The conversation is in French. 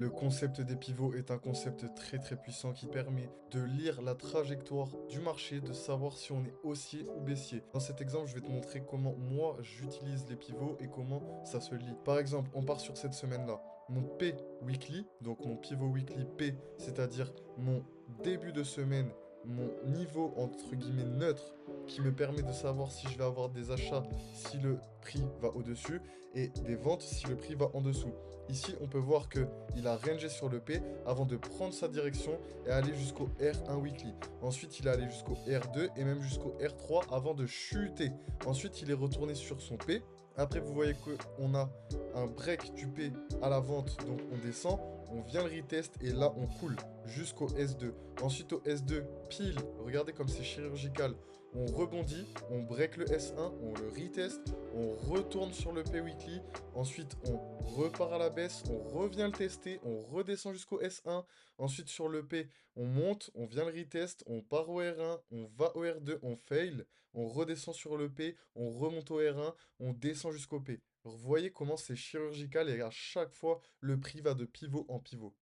Le concept des pivots est un concept très très puissant qui permet de lire la trajectoire du marché, de savoir si on est haussier ou baissier. Dans cet exemple, je vais te montrer comment moi j'utilise les pivots et comment ça se lit. Par exemple, on part sur cette semaine-là. Mon P weekly, donc mon pivot weekly P, c'est-à-dire mon début de semaine, mon niveau entre guillemets neutre qui me permet de savoir si je vais avoir des achats si le prix va au-dessus et des ventes si le prix va en dessous. Ici, on peut voir que il a rangé sur le P avant de prendre sa direction et aller jusqu'au R1 weekly. Ensuite, il est allé jusqu'au R2 et même jusqu'au R3 avant de chuter. Ensuite, il est retourné sur son P. Après, vous voyez qu'on a un break du P à la vente, donc on descend, on vient le retest et là on coule jusqu'au S2. Ensuite au S2, pile, regardez comme c'est chirurgical, on rebondit, on break le S1, on le retest, on retourne sur le P weekly, ensuite on repart à la baisse, on revient le tester, on redescend jusqu'au S1, ensuite sur le P, on monte, on vient le retest, on part au R1, on va au R2, on fail, on redescend sur le P, on remonte au R1, on descend jusqu'au P. Alors, vous voyez comment c'est chirurgical et à chaque fois, le prix va de pivot en pivot.